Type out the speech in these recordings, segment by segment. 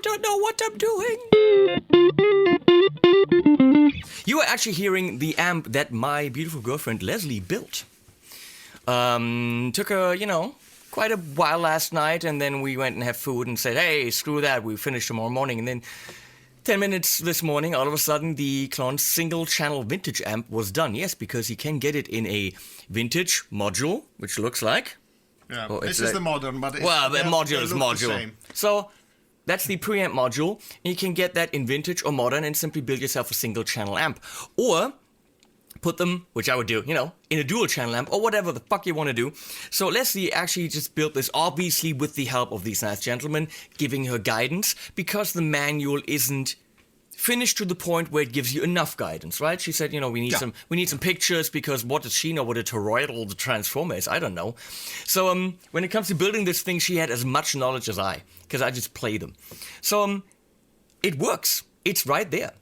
don't know what I'm doing. You are actually hearing the amp that my beautiful girlfriend Leslie built. Took her, quite a while last night, and then we went and had food and said, hey, screw that, we finish tomorrow morning. And then 10 minutes this morning, all of a sudden, the Klonz single-channel vintage amp was done. Yes, because you can get it in a vintage module, which looks like... Yeah, this is the modern, but the module is module. So that's the preamp module. And you can get that in vintage or modern and simply build yourself a single-channel amp. Or put them, which I would do, in a dual-channel amp or whatever the fuck you want to do. So Leslie actually just built this, obviously with the help of these nice gentlemen, giving her guidance, because the manual isn't finished to the point where it gives you enough guidance, right? She said, we need some pictures, because what does she know what a toroidal transformer is? I don't know. So when it comes to building this thing, she had as much knowledge as I, because I just play them. So it works. It's right there.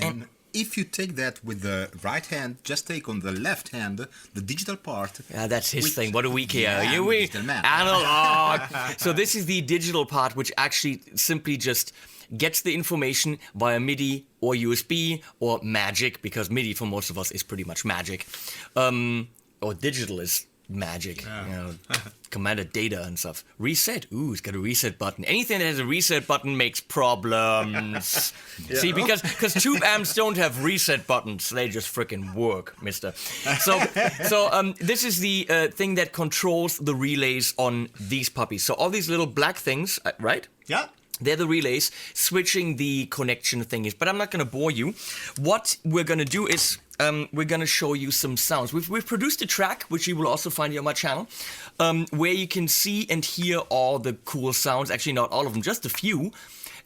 And if you take that with the right hand, just take on the left hand the digital part. Yeah, that's his thing. What do we care? Yeah, Analog. So this is the digital part, which actually simply just gets the information via MIDI or USB or magic, because MIDI for most of us is pretty much magic. Or digital is magic. Commanded data and stuff. Reset. Ooh, it's got a reset button. Anything that has a reset button makes problems. See, because tube amps don't have reset buttons. They just freaking work, mister. So this is the thing that controls the relays on these puppies. So all these little black things, right? Yeah. They're the relays switching the connection thingies. But I'm not going to bore you. What we're going to do is we're going to show you some sounds. We've produced a track, which you will also find here on my channel, where you can see and hear all the cool sounds. Actually, not all of them, just a few.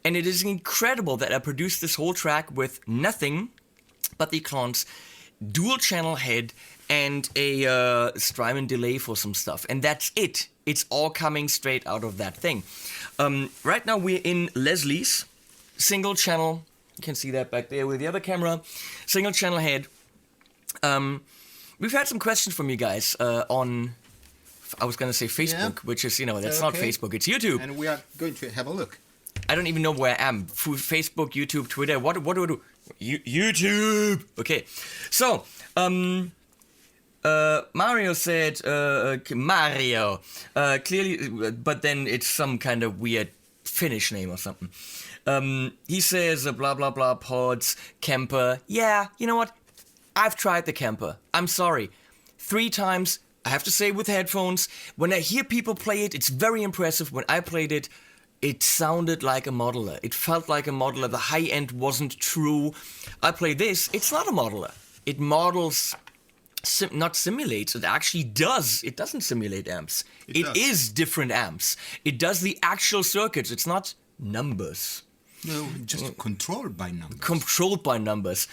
And it is incredible that I produced this whole track with nothing but the Klonz dual channel head and a Strymon delay for some stuff. And that's it. It's all coming straight out of that thing. Right now we're in Leslie's single channel. You can see that back there with the other camera. Single channel head. We've had some questions from you guys on, I was going to say Facebook, which is, that's not Facebook, it's YouTube. And we are going to have a look. I don't even know where I am. Facebook, YouTube, Twitter, what do I do? YouTube! Okay, so, Mario said, Mario, clearly, but then it's some kind of weird Finnish name or something. He says, blah, blah, blah, pods, Kemper. Yeah, you know what? I've tried the Kemper. I'm sorry. 3 times, I have to say with headphones. When I hear people play it, it's very impressive. When I played it, it sounded like a modeler. It felt like a modeler. The high end wasn't true. I play this, it's not a modeler. It models, not simulates, it actually does. It doesn't simulate amps. It is different amps. It does the actual circuits. It's not numbers. No, just controlled by numbers. Controlled by numbers.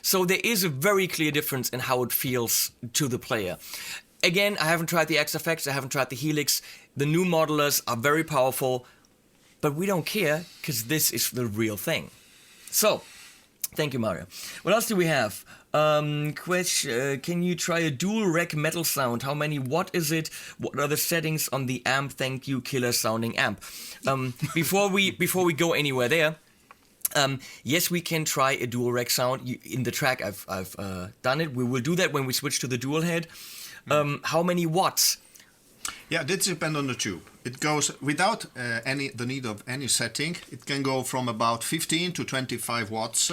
So there is a very clear difference in how it feels to the player. Again, I haven't tried the XFX, I haven't tried the Helix. The new modelers are very powerful, but we don't care, because this is the real thing. So, thank you, Mario. What else do we have? Can you try a dual rec metal sound? How many watt is it? What are the settings on the amp? Thank you, killer sounding amp. Before we go anywhere there, yes, we can try a dual rec sound. In the track, I've done it. We will do that when we switch to the dual head. How many watts? Yeah, that depends on the tube. It goes without the need of any setting. It can go from about 15 to 25 watts.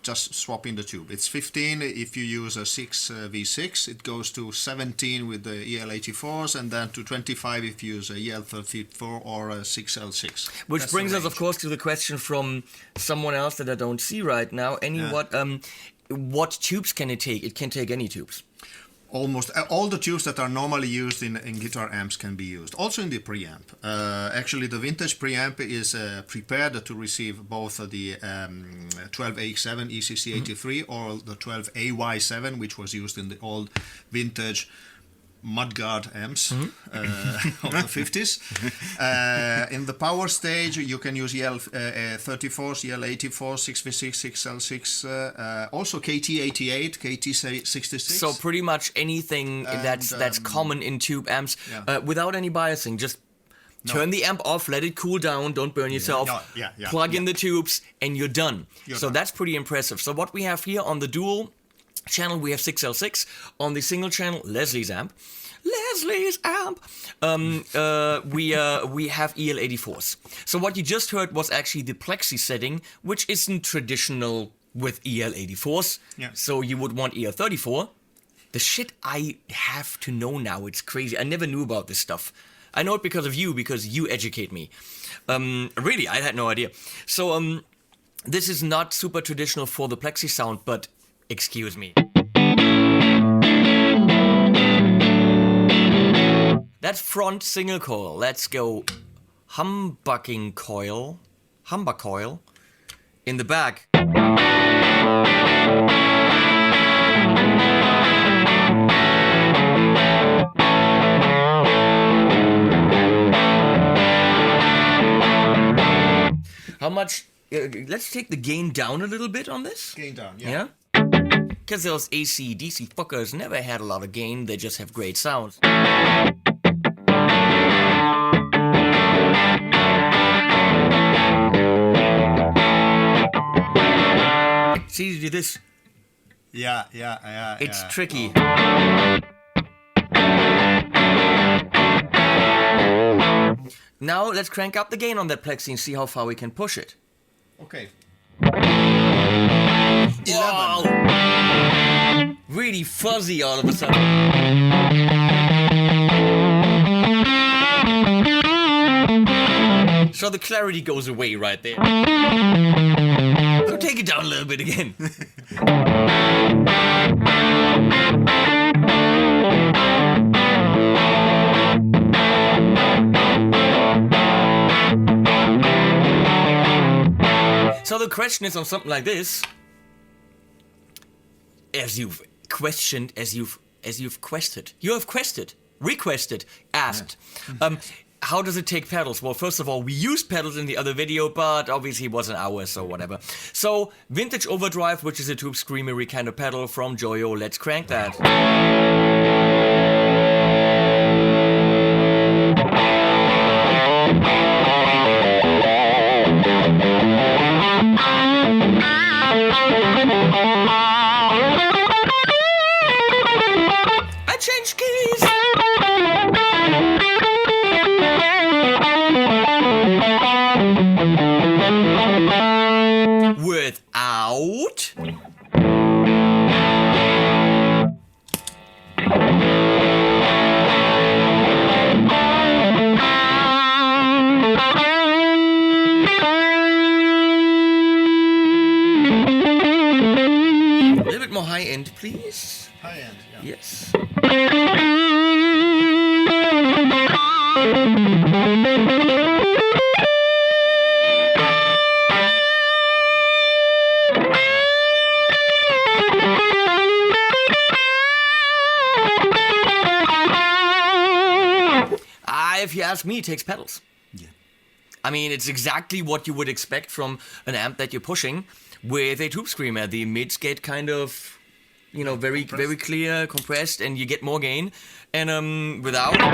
Just swapping the tube. It's 15 if you use a 6V6. It goes to 17 with the EL84s, and then to 25 if you use a EL34 or a 6L6. Which That's brings us, of course, to the question from someone else that I don't see right now. What tubes can it take? It can take any tubes. Almost all the tubes that are normally used in guitar amps can be used. Also in the preamp. Actually, the vintage preamp is prepared to receive both the 12AX7 ECC83 or the 12AY7, which was used in the old vintage mudguard amps of the 50s. In the power stage, you can use EL34s, EL84s, 6V6, 6L6, also KT88, KT66. So pretty much anything that's common in tube amps, without any biasing, just Turn the amp off, let it cool down, don't burn yourself. Plug in the tubes, and you're done. That's pretty impressive. So what we have here on the dual channel, we have 6L6. On the single channel, Leslie's amp. We have EL84s. So what you just heard was actually the plexi setting, which isn't traditional with EL84s. So you would want EL34. The shit I have to know now, it's crazy. I never knew about this stuff. I know it because you educate me. Really, I had no idea. So this is not super traditional for the plexi sound, but excuse me. That's front single coil. Let's go humbucking coil. Humbuck coil. In the back. How much? Let's take the gain down a little bit on this. Gain down, Yeah? Because those AC, DC fuckers never had a lot of gain, they just have great sounds. It's easy to do this. It's tricky. Now let's crank up the gain on that plexi and see how far we can push it. Okay. 11. Wow. Really fuzzy all of a sudden. So the clarity goes away right there. So take it down a little bit again. So the question is on something like this, as you've questioned, requested, asked. How does it take pedals? Well, first of all, we used pedals in the other video, but obviously it was an hour, so whatever. So, Vintage Overdrive, which is a tube screamery kind of pedal from Joyo. Let's crank that. I changed keys. Without a little bit more high end, please. High end, Yes. If you ask me, it takes pedals. Yeah. I mean, it's exactly what you would expect from an amp that you're pushing with a tube screamer. The mids get kind of, very clear, compressed, and you get more gain. And without. Pretty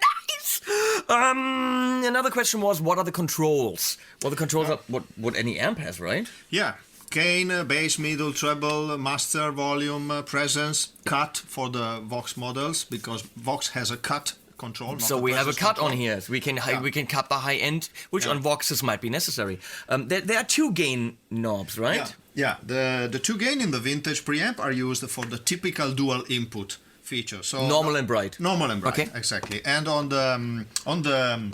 nice. Another question was, what are the controls? Well, the controls are what any amp has, right? Yeah. Gain, bass, middle, treble, master, volume, presence, cut for the Vox models, because Vox has a cut control. So we have a cut on here. So we can cut the high end, which on Voxes might be necessary. There are two gain knobs, right? Yeah. The two gain in the vintage preamp are used for the typical dual input feature. So normal and bright. Normal and bright, okay. Exactly. And on the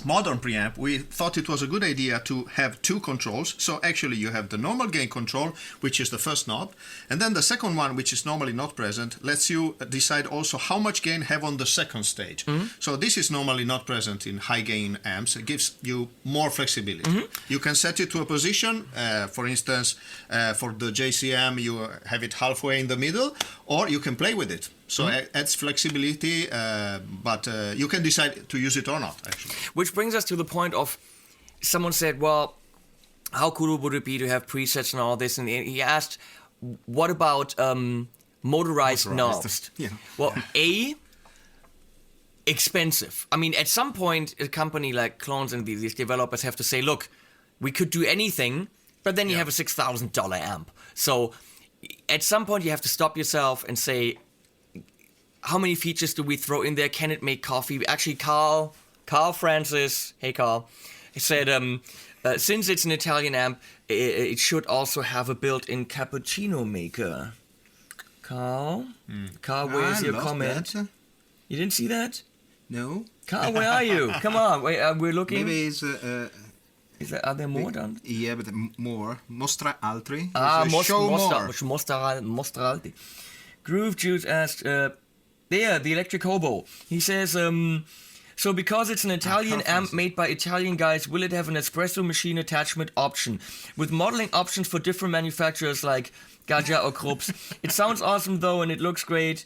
modern preamp, we thought it was a good idea to have two controls. So actually you have the normal gain control, which is the first knob, and then the second one, which is normally not present, lets you decide also how much gain have on the second stage. Mm-hmm. So this is normally not present in high gain amps. It gives you more flexibility. Mm-hmm. You can set it to a position, for instance, for the JCM you have it halfway in the middle, or you can play with it. So it adds flexibility, but you can decide to use it or not, actually. Which brings us to the point of, someone said, well, how cool would it be to have presets and all this? And he asked, what about motorized knobs? Yeah. Well, expensive. I mean, at some point, a company like Klonz and these developers have to say, look, we could do anything, but then you have a $6,000 amp. So at some point, you have to stop yourself and say, how many features do we throw in there? Can it make coffee? Actually, Carl Francis, hey Carl, he said, since it's an Italian amp, it should also have a built-in cappuccino maker. Carl, where's your comment? That. You didn't see that? No. Carl, where are you? Come on, wait, we're looking. Maybe it's... Are there more done? Yeah, but more. Mostra altri. Show more. Mostraldi. Groove Juice asked, the electric hobo. He says, so because it's an Italian amp made by Italian guys, will it have an espresso machine attachment option? With modeling options for different manufacturers like Gaggia or Krups. It sounds awesome though, and it looks great.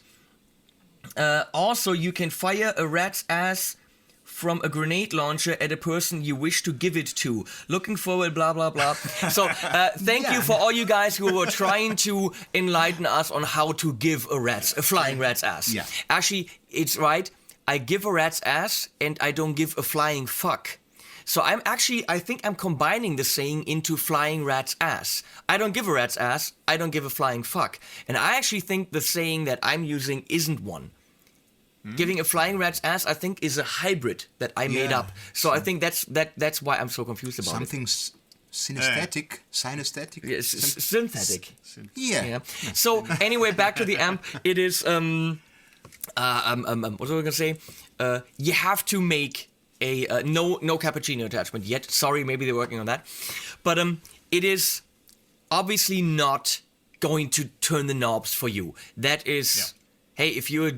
Also, you can fire a rat's ass from a grenade launcher at a person you wish to give it to. Looking forward, blah, blah, blah. So, thank you for all you guys who were trying to enlighten us on how to give a flying rat's ass. Yeah. Actually, it's right. I give a rat's ass and I don't give a flying fuck. So I think I'm combining the saying into flying rat's ass. I don't give a rat's ass, I don't give a flying fuck. And I actually think the saying that I'm using isn't one. Giving a flying rat's ass, I think, is a hybrid that I made up. So I think that's why I'm so confused about Something synesthetic. it. Synthetic. Yeah. So anyway, back to the amp. It is what was I gonna say? You have to make a no cappuccino attachment yet. Sorry, maybe they're working on that. But it is obviously not going to turn the knobs for you. That is, hey, if you're,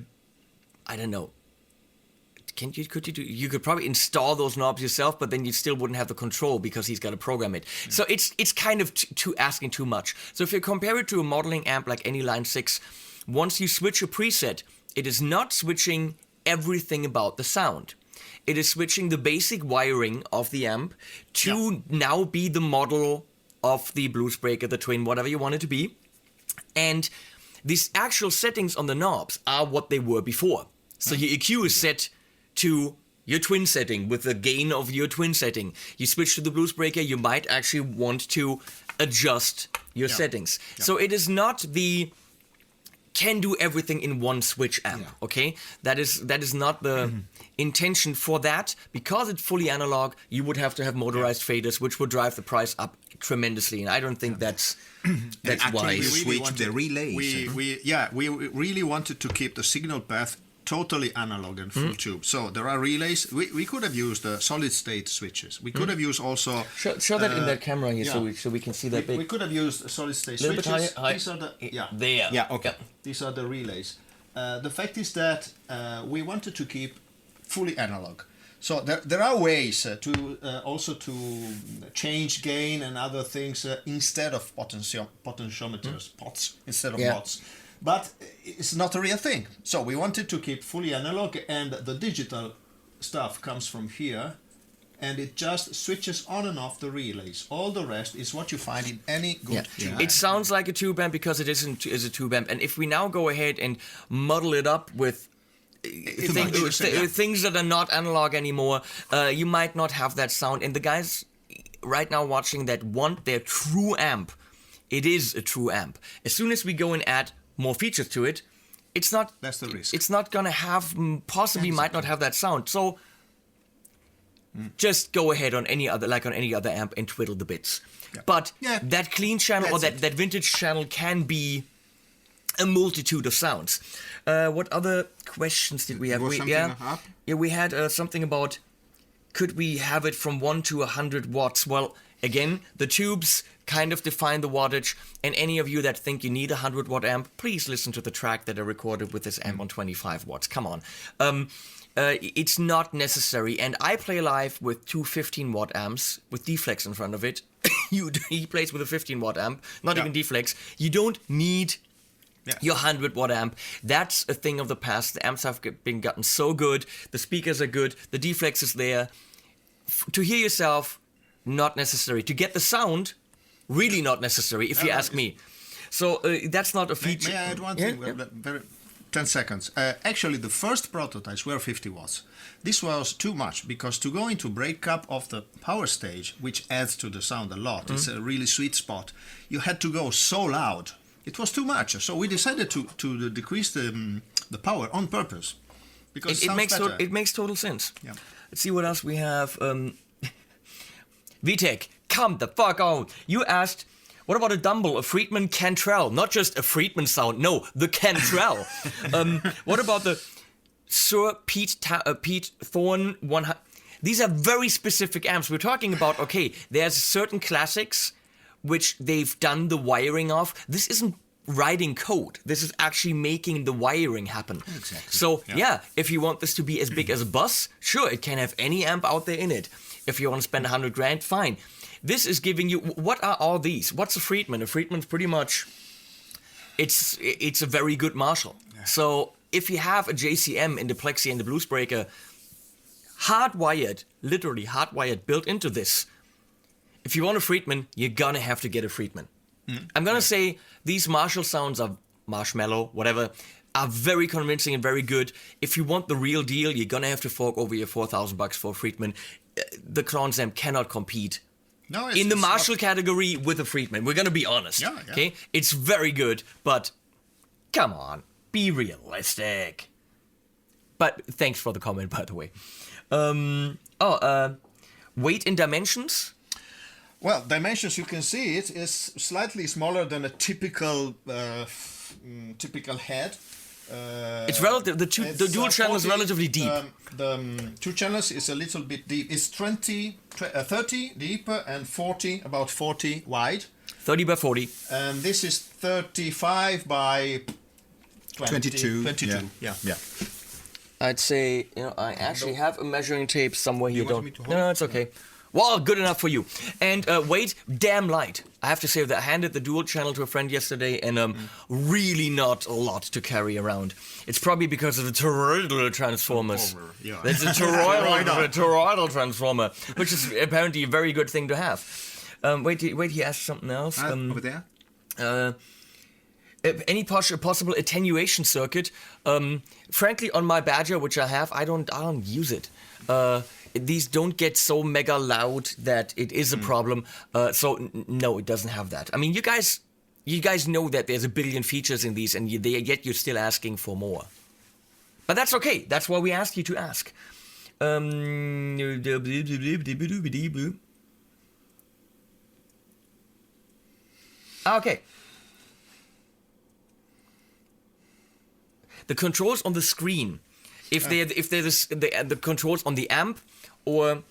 I don't know, you could probably install those knobs yourself, but then you still wouldn't have the control because he's got to program it. So it's kind of asking too much. So if you compare it to a modeling amp like any Line 6, once you switch a preset, it is not switching everything about the sound. It is switching the basic wiring of the amp to now be the model of the Bluesbreaker, the Twin, whatever you want it to be. And these actual settings on the knobs are what they were before. So your EQ is set to your Twin setting with the gain of your Twin setting. You switch to the Bluesbreaker, you might actually want to adjust your settings. So it is not the can do everything in one switch amp, okay? That is not the intention for that. Because it's fully analog, you would have to have motorized faders, which would drive the price up tremendously, and I don't think that's wise. We switched the relays. We really wanted to keep the signal path totally analog and full tube. So there are relays. We could have used solid state switches. We could have used also show that in that camera here so we can see that big. We could have used solid state Little switches. bit higher. These are the there. Yeah, okay. These are the relays. The fact is that we wanted to keep fully analog. So there are ways to also to change gain and other things instead of potentiometers, pots instead of watts. But it's not a real thing. So we wanted to keep fully analog, and the digital stuff comes from here, and it just switches on and off the relays. All the rest is what you find in any good tube amp. It sounds like a tube amp because it is a tube amp. And if we now go ahead and muddle it up with things that are not analog anymore, you might not have that sound. And the guys right now watching that want their true amp, it is a true amp. As soon as we go and add more features to it, it's not. That's the risk. It's not gonna have, possibly might not have that sound. So just go ahead on any other amp and twiddle the bits. Yeah. But that clean channel or that vintage channel can be a multitude of sounds. What other questions did we have? We had something about could we have it from 1 to 100 watts? Well, again, the tubes kind of define the wattage, and any of you that think you need a 100-watt amp, please listen to the track that I recorded with this amp on 25 watts. Come on. It's not necessary, and I play live with two 15-watt amps with deflex in front of it. He plays with a 15-watt amp, not even deflex. You don't need your 100-watt amp. That's a thing of the past. The amps have been gotten so good. The speakers are good. The deflex is there. To hear yourself, not necessary. To get the sound, really not necessary, if you ask me. So that's not a feature. May I add one Yeah, thing? yeah. Very 10 seconds. Actually, the first prototypes were 50 watts. This was too much because to go into breakup of the power stage, which adds to the sound a lot, it's a really sweet spot, you had to go so loud. It was too much. So we decided to decrease the power on purpose. Because It makes better. it makes total sense. Yeah. Let's see what else we have. VTech, come the fuck on. You asked, what about a Dumble, a Friedman Cantrell? Not just a Friedman sound, no, the Cantrell. What about the Sir Pete Thorne 100? These are very specific amps. We're talking about, okay, there's certain classics which they've done the wiring of. This isn't writing code. This is actually making the wiring happen. Exactly. So, yeah, if you want this to be as big as a bus, sure, it can have any amp out there in it. If you want to spend 100 grand, fine. This is giving you... What are all these? What's a Friedman? A Friedman's pretty much... It's a very good Marshall. Yeah. So if you have a JCM in the Plexi and the Bluesbreaker, hardwired, literally hardwired, built into this, if you want a Friedman, you're gonna have to get a Friedman. I'm gonna say these Marshall sounds are Marshmallow, whatever, are very convincing and very good. If you want the real deal, you're gonna have to fork over your $4,000 for a Friedman. The Klonz amp cannot compete in the Marshall category with a Friedman. We're gonna be honest. Yeah. Okay, it's very good, but come on, be realistic. But thanks for the comment, by the way. Weight in dimensions. Well, dimensions, you can see it is slightly smaller than a typical head. It's relative. The dual channel is relatively deep. The two channels is a little bit deep. It's 30 deep and 40, about 40 wide. 30 by 40. And this is 35 by 22. 22. Yeah. I'd say, I actually have a measuring tape somewhere here. want me to hold No, it? it's okay. Well, good enough for you. And weight, damn light. I have to say that I handed the dual channel to a friend yesterday, and really not a lot to carry around. It's probably because of the toroidal transformers. Yeah. There's a toroidal transformer, which is apparently a very good thing to have. Wait, he asked something else. Over there? Any possible attenuation circuit? Frankly, on my Badger, which I have, I don't use it. These don't get so mega loud that it is a problem. So no, it doesn't have that. I mean, you guys know that there's a billion features in these, and yet you're still asking for more. But that's okay. That's why we asked you to ask. Okay. The controls on the screen, if they're the controls on the amp, or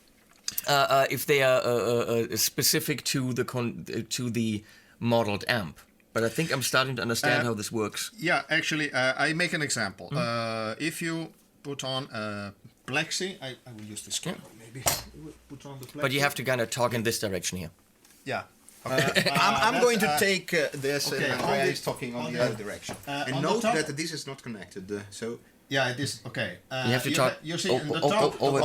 if they are specific to the modeled amp. But I think I'm starting to understand how this works. Yeah, actually, I make an example. If you put on a Plexi, I will use this camera maybe. Put on the Plexi. But you have to kind of talk in this direction here. Yeah. I'm going to take this, okay, and Andrea is talking on the other direction. on And the note top- that this is not connected, so... Yeah, it is okay. You have to talk. You see, on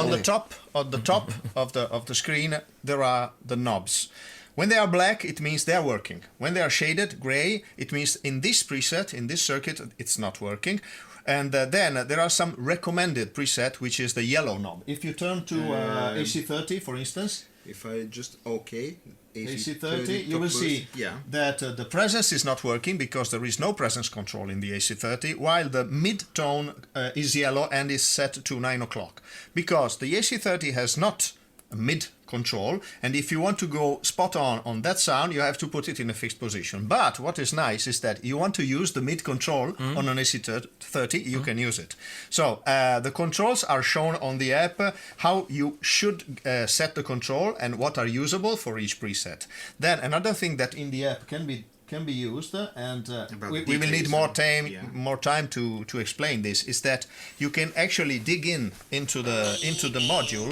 the top of the screen, there are the knobs. When they are black, it means they are working. When they are shaded gray, it means in this preset, in this circuit, it's not working. And then there are some recommended preset, which is the yellow knob. If you turn to AC30, for instance. If I just AC30, you will see that the presence is not working because there is no presence control in the AC30, while the mid-tone is yellow and is set to 9 o'clock. Because the AC30 has not a mid control, and if you want to go spot on that sound, you have to put it in a fixed position. But what is nice is that you want to use the mid control on an AC30, you can use it. So the controls are shown on the app, how you should set the control and what are usable for each preset. Then another thing that in the app can be used, and we will need more time to explain this, is that you can actually dig into the module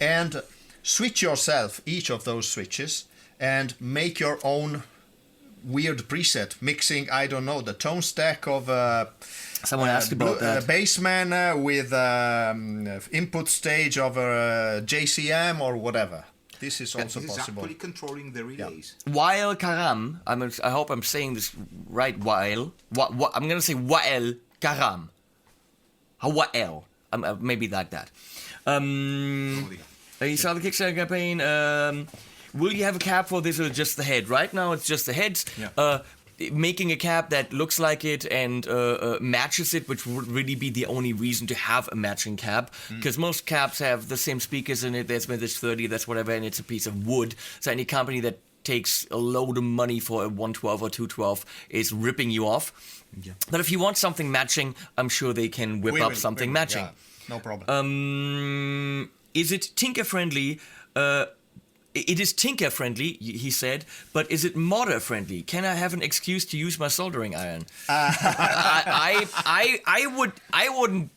and switch yourself each of those switches and make your own weird preset, mixing, I don't know, the tone stack of someone asked about that. Bassman with input stage of a JCM or whatever. This is also This is possible. actually controlling the relays. Wael Karam, I hope I'm saying this right, Wael. I'm going to say Wael Karam. Wael. Maybe like that. You saw the Kickstarter campaign. Will you have a cap for this or just the head? Right now it's just the heads. Yeah. Making a cap that looks like it and matches it, which would really be the only reason to have a matching cap, because most caps have the same speakers in it. There's vintage 30, that's whatever, and it's a piece of wood. So any company that takes a load of money for a 112 or 212 is ripping you off. Yeah. But if you want something matching, I'm sure they can whip up something matching. Yeah, no problem. Is it tinker friendly? It is tinker friendly, he said, but is it modder friendly? Can I have an excuse to use my soldering iron? I wouldn't.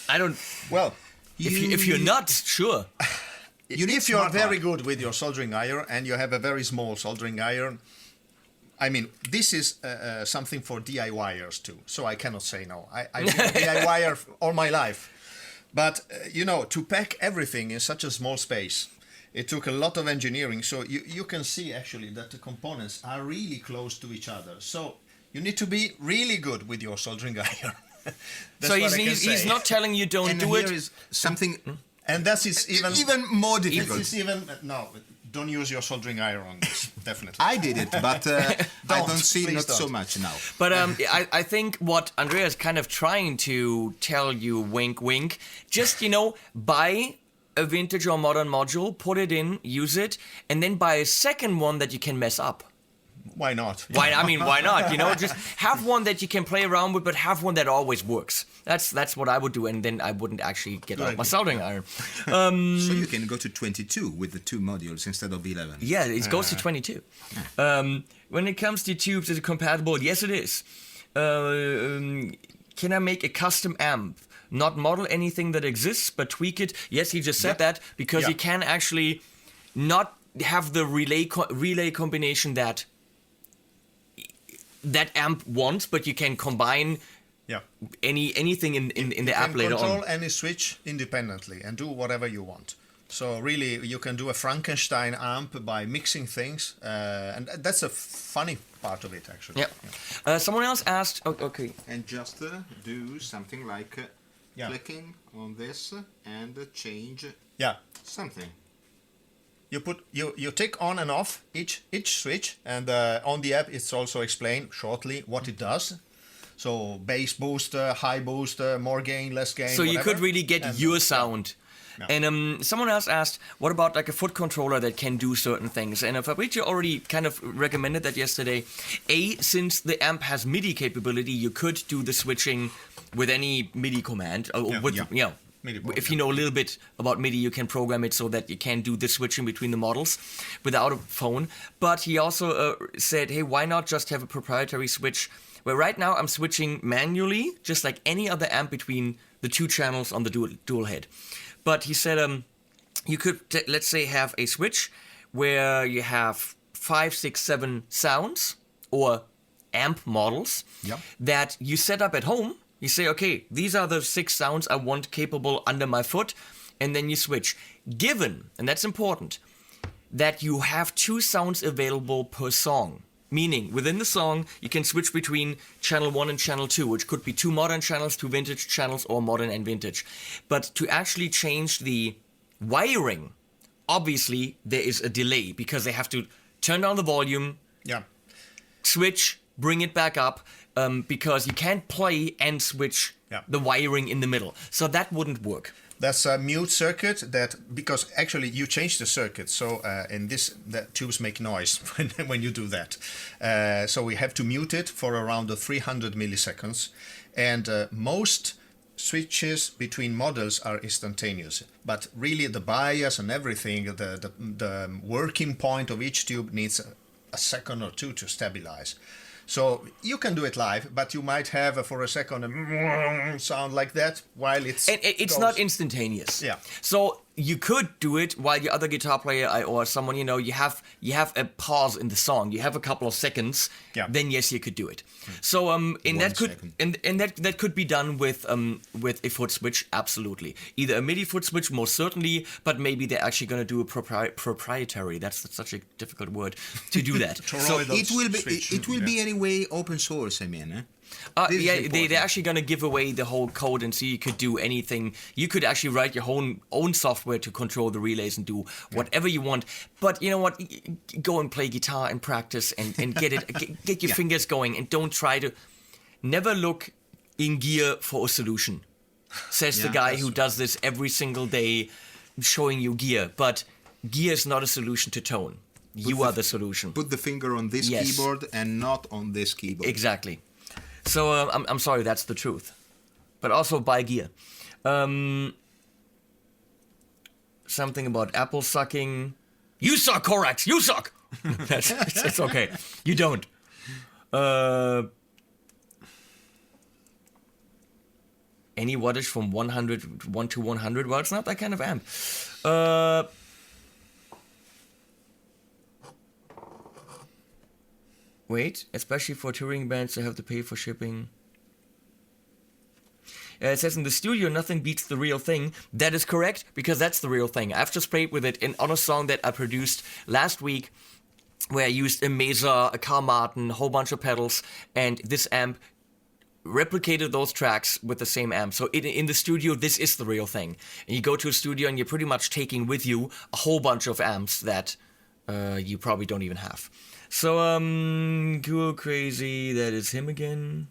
I don't. Well, If you're not sure, if you are very good with your soldering iron and you have a very small soldering iron, I mean, this is something for DIYers too. So I cannot say no. I've been a DIYer all my life, but to pack everything in such a small space. It took a lot of engineering, so you can see actually that the components are really close to each other. So you need to be really good with your soldering iron. so he's not telling you don't do it. Here is something, and that is even more difficult. It's even no. Don't use your soldering iron on this. Definitely. I did it, but I don't see please not so don't. much now. But I think what Andrea is kind of trying to tell you, wink, wink, just buy a vintage or modern module, put it in, use it, and then buy a second one that you can mess up. Why not? Why not? Just have one that you can play around with, but have one that always works. That's what I would do, and then I wouldn't actually get out my soldering iron. So you can go to 22 with the 2 modules instead of 11. Yeah, it goes to 22. When it comes to tubes, is it compatible? Yes, it is. Can I make a custom amp? Not model anything that exists, but tweak it. Yes, he just said that, because you can actually not have the relay combination that amp wants, but you can combine anything in the app later on. You can control any switch independently and do whatever you want. So really, you can do a Frankenstein amp by mixing things, and that's a funny part of it, actually. Yeah. Someone else asked. Oh, okay. And just do something like clicking on this and change something. You tick on and off each switch, and on the app it's also explained shortly what it does. So bass booster, high booster, more gain, less gain. So whatever. you could really get your sound. No. And someone else asked, what about like a foot controller that can do certain things? And Fabrizio already kind of recommended that yesterday. Since the amp has MIDI capability, you could do the switching with any MIDI command. MIDI program. If you know a little bit about MIDI, you can program it so that you can do the switching between the models without a phone. But he also said, hey, why not just have a proprietary switch? Where right now I'm switching manually, just like any other amp, between the 2 channels on the dual head. But he said you could, let's say, have a switch where you have 5, 6, 7 sounds or amp models that you set up at home. You say, okay, these are the 6 sounds I want capable under my foot, and then you switch. Given, and that's important, that you have 2 sounds available per song. Meaning, within the song, you can switch between channel 1 and channel 2, which could be 2 modern channels, 2 vintage channels, or modern and vintage. But to actually change the wiring, obviously, there is a delay, because they have to turn down the volume, switch, bring it back up, because you can't play and switch the wiring in the middle. So that wouldn't work. That's a mute circuit because actually you change the circuit. So in this, the tubes make noise when you do that. So we have to mute it for around 300 milliseconds. And most switches between models are instantaneous. But really the bias and everything, the working point of each tube needs a second or 2 to stabilize. So you can do it live, but you might have for a second a sound like that while it's not instantaneous. Yeah. So you could do it while your other guitar player or someone, you have a pause in the song. You have a couple of seconds. Yeah. Then yes, you could do it. So that could be done with a foot switch. Absolutely, either a MIDI foot switch, most certainly, but maybe they're actually going to do a proprietary. That's such a difficult word to do that. So it will be anyway open source. I mean. They're actually going to give away the whole code, and so you could do anything. You could actually write your own software to control the relays and do whatever you want. But you know what? Go and play guitar and practice and get your fingers going, and don't try to. Never look in gear for a solution, says the guy who does this every single day, showing you gear. But gear is not a solution to tone. You are the solution. Put the finger on this keyboard and not on this keyboard. Exactly. So I'm sorry, that's the truth. But also buy gear. Something about apple sucking. You suck, Korax! You suck! That's okay. You don't. 'Any wattage from 1 to 100? Well, it's not that kind of amp. Wait, especially for touring bands, they have to pay for shipping. It says in the studio, nothing beats the real thing. That is correct, because that's the real thing. I've just played with it on a song that I produced last week, where I used a Mesa, a Carl Martin, a whole bunch of pedals, and this amp replicated those tracks with the same amp. So in the studio, this is the real thing. And you go to a studio and you're pretty much taking with you a whole bunch of amps that you probably don't even have. So, cool, crazy, that is him again.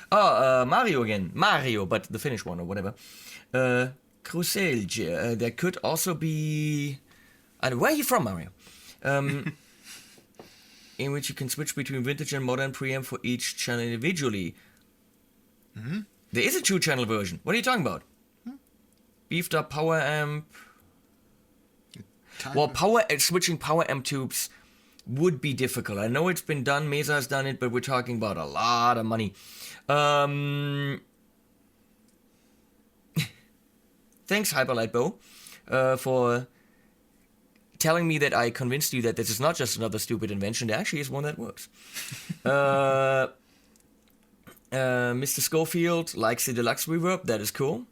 Oh, Mario again. Mario, but the Finnish one or whatever. Kruselj, that could also be... where are you from, Mario? In which you can switch between vintage and modern preamp for each channel individually. Mm-hmm. There is a 2-channel version. What are you talking about? Beefed up power amp... Well, switching power amp tubes would be difficult. I know it's been done, Mesa has done it, but we're talking about a lot of money. Thanks, Hyperlightbow, for telling me that I convinced you that this is not just another stupid invention. There actually is one that works. Mr. Schofield likes the deluxe reverb. That is cool.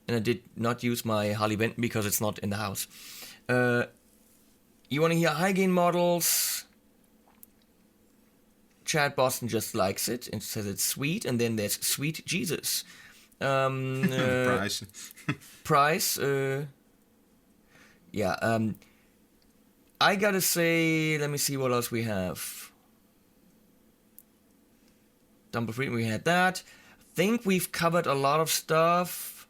And I did not use my Harley Benton because it's not in the house. You want to hear high gain models? Chad Boston just likes it and says it's sweet. And then there's Sweet Jesus. Price. Price. I gotta say, let me see what else we have. Dumble Freedom, we had that. I think we've covered a lot of stuff.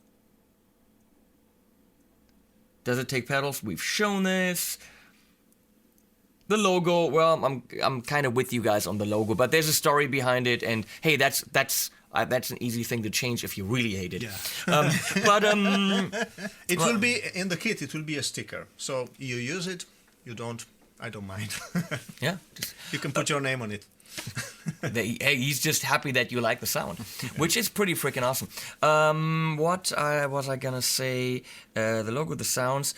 Does it take pedals? We've shown this. The logo, well, I'm kind of with you guys on the logo, but there's a story behind it, and hey, that's an easy thing to change if you really hate it. Yeah. It will be in the kit. It will be a sticker, so you use it. You don't. I don't mind. Yeah. You can put your name on it. Hey, he's just happy that you like the sound, which is pretty freaking awesome. What was I gonna say? The logo, the sounds,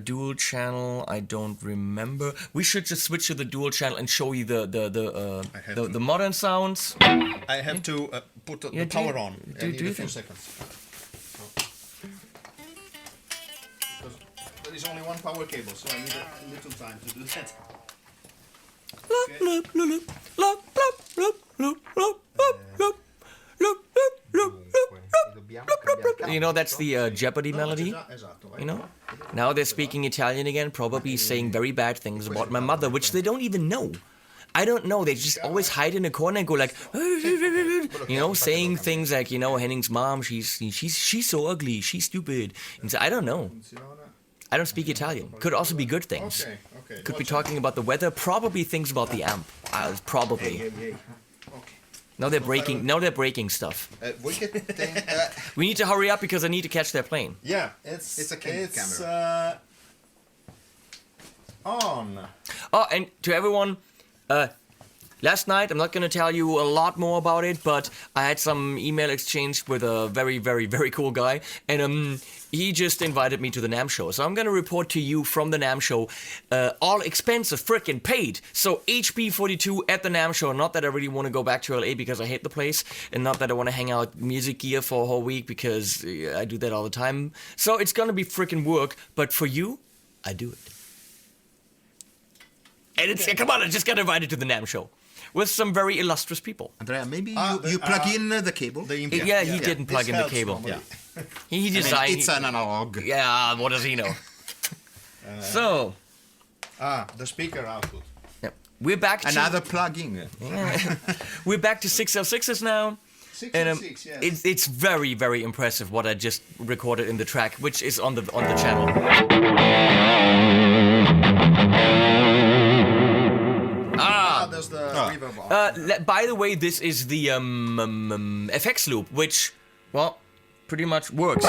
dual channel. I don't remember. We should just switch to the dual channel and show you the modern sounds. I have to put the power on. Do you a few think? seconds. Because there is only one power cable, so I need a little time to do that. You know, that's the Jeopardy melody. You know? Now they're speaking Italian again, probably saying very bad things about my mother, which they don't even know. I don't know. They just always hide in a corner and go like, you know, saying things like, you know, Henning's mom, she's so ugly, she's stupid. And so I don't know. I don't speak Italian. Could also be good things. Okay. Could be talking about the weather. Probably things about the amp. Probably. Now they're breaking stuff. We need to hurry up because I need to catch their plane. Yeah, it's a camera. On. Oh, and to everyone, last night, I'm not going to tell you a lot more about it, but I had some email exchange with a very, very, very cool guy, and he just invited me to the NAMM show. So I'm going to report to you from the NAMM show, all expenses freaking paid. So HB42 at the NAMM show. Not that I really want to go back to LA because I hate the place, and not that I want to hang out music gear for a whole week because I do that all the time. So it's going to be freaking work, but for you, I do it. And it's, come on, I just got invited to the NAMM show with some very illustrious people. Andrea, maybe you plug in the cable? He didn't plug in the cable. Yeah. He designed... it's an analog. Yeah, what does he know? So... the speaker output. Yeah, we're back to... Another plug-in. We're back to 606s now. 606, yes. It's very, very impressive what I just recorded in the track, which is on the channel. There's the reverb. By the way, this is the FX loop, which, well, pretty much works.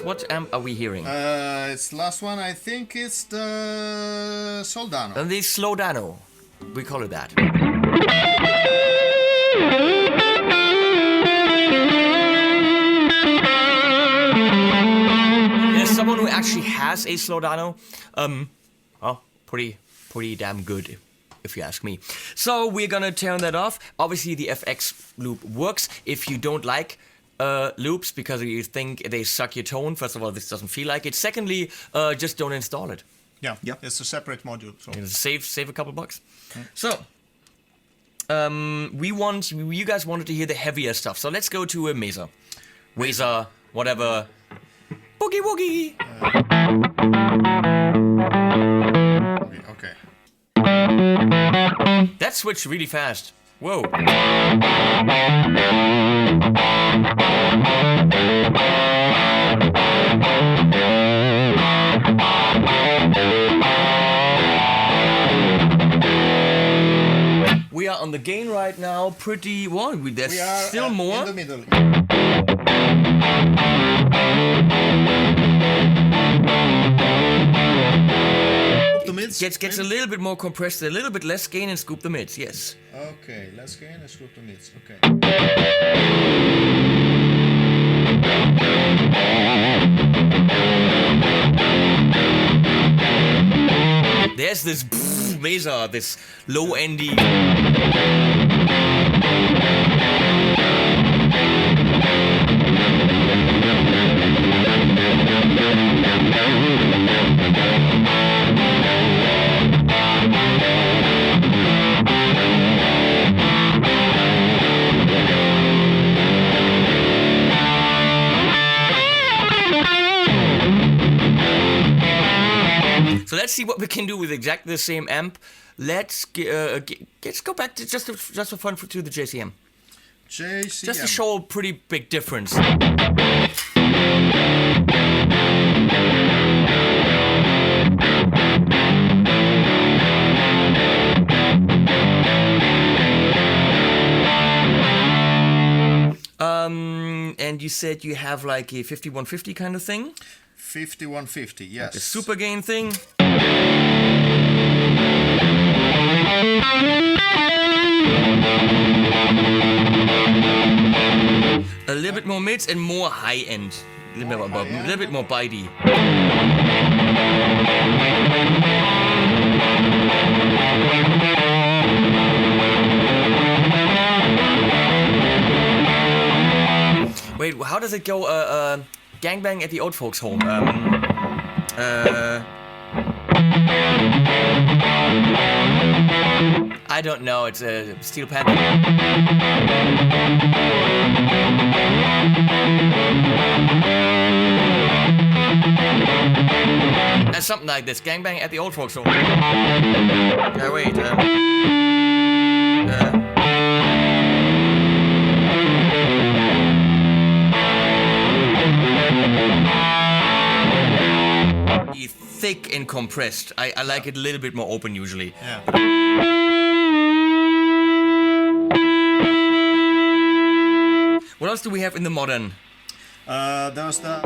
What amp are we hearing? It's the last one. I think it's the Soldano. The Slowdano. We call it that. There's someone who actually has a Slowdano. Well, pretty damn good, if you ask me. So we're gonna turn that off. Obviously, the FX loop works. If you don't like loops because you think they suck your tone. First of all, this doesn't feel like it. Secondly, just don't install it. Yeah, it's a separate module. So. Save a couple bucks. So, you guys wanted to hear the heavier stuff. So let's go to a Mesa, Waza, whatever. Boogie woogie. Okay. That switched really fast. Whoa. We are on the gain right now, pretty well. There's We are still more. in the middle. The mids. Gets a little bit more compressed, a little bit less gain, and scoop the mids. Yes. Okay, let's gain and scoop the mids. Okay. There's this Mesa, this low-endy. So let's see what we can do with exactly the same amp. Let's go back to just for fun to the JCM. Just to show a pretty big difference. And you said you have like a 5150 kind of thing? 5150, yes. Like a super gain thing? A little bit more mids and more high end. A little bit more bitey. Wait, how does it go? Gangbang at the old folks' home. I don't know. It's a Steel Panther. Something like this. Gangbang at the old folks' home. Wait. and compressed. I like it a little bit more open usually. Yeah. What else do we have in the modern? There's the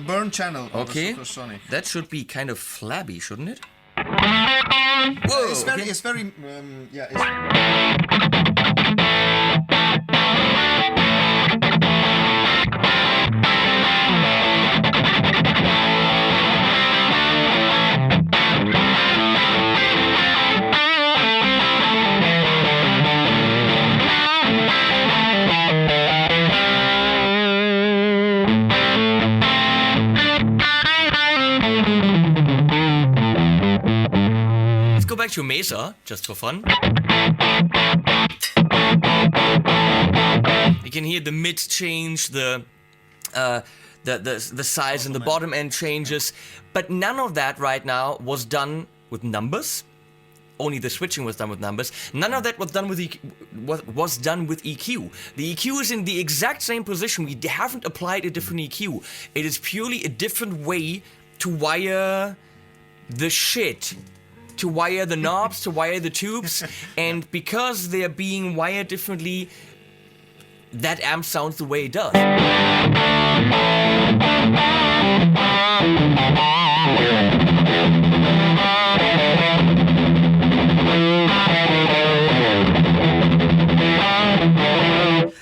burn channel. Okay, Of the Supersonic. that should be kind of flabby, shouldn't it? Whoa, it's very, okay. it's very, yeah. It's, Let's go back to Mesa, just for fun. You can hear the mids change, the size and the bottom end changes, but none of that right now was done with numbers. Only the switching was done with numbers. None of that was done with was done with EQ. The EQ is in the exact same position. We haven't applied a different EQ. It is purely a different way to wire the shit, to wire the knobs, to wire the tubes, and because they're being wired differently, that amp sounds the way it does.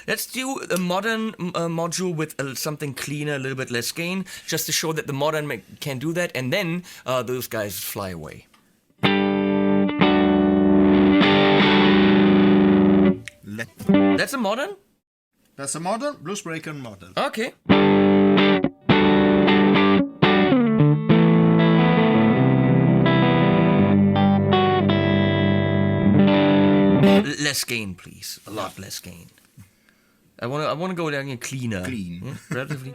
Let's do a modern module with something cleaner, a little bit less gain, just to show that the modern can do that, and then those guys fly away. That's a modern? that's a modern Bluesbreaker model. Okay. Less gain, please. A lot less gain. I wanna go down here cleaner. Clean. Yeah, relatively.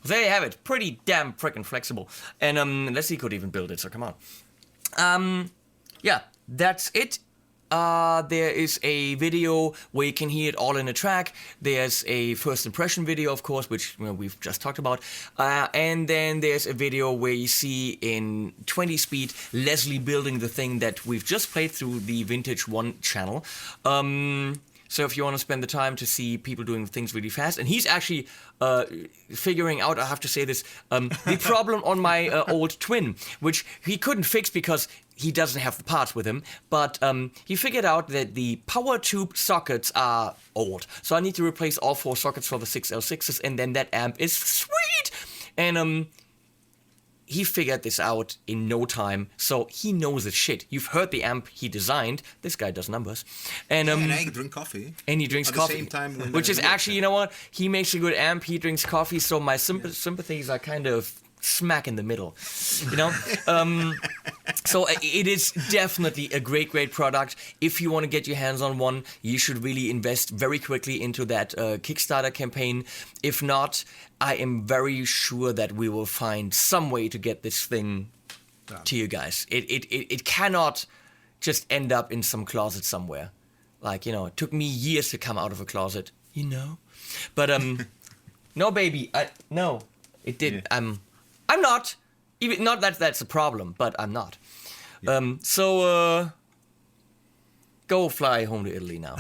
There you have it. Pretty damn freaking flexible. And Leslie could even build it, so come on. Yeah, that's it. There is a video where you can hear it all in a track. There's a first impression video, of course, which we've just talked about. And then there's a video where you see in 20 speed Leslie building the thing that we've just played through the Vintage 1 channel. So if you want to spend the time to see people doing things really fast, and he's actually figuring out, I have to say this, the problem on my old twin, which he couldn't fix because he doesn't have the parts with him, but he figured out that the power tube sockets are old. So I need to replace all 4 sockets for the 6L6s, and then that amp is sweet! And he figured this out in no time, so he knows his shit. You've heard the amp he designed. This guy does numbers. And I drink coffee. And he drinks coffee. At the same time. Which is actually, you know what? He makes a good amp, he drinks coffee, so my sympathies are kind of smack in the middle, you know? So it is definitely a great product. If you want to get your hands on one, you should really invest very quickly into that Kickstarter campaign. If not, I am very sure that we will find some way to get this thing to you guys. It cannot just end up in some closet somewhere. Like, you know, it took me years to come out of a closet, you know? But, no, baby, no, it didn't. Yeah. I'm not. Even not that that's a problem, but I'm not. Yeah. So go fly home to Italy now.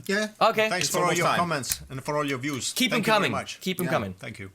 Yeah. Okay. Thanks It's for all almost your time. comments and for all your views. Keep them Thank you very coming. much. Keep them coming. Thank you.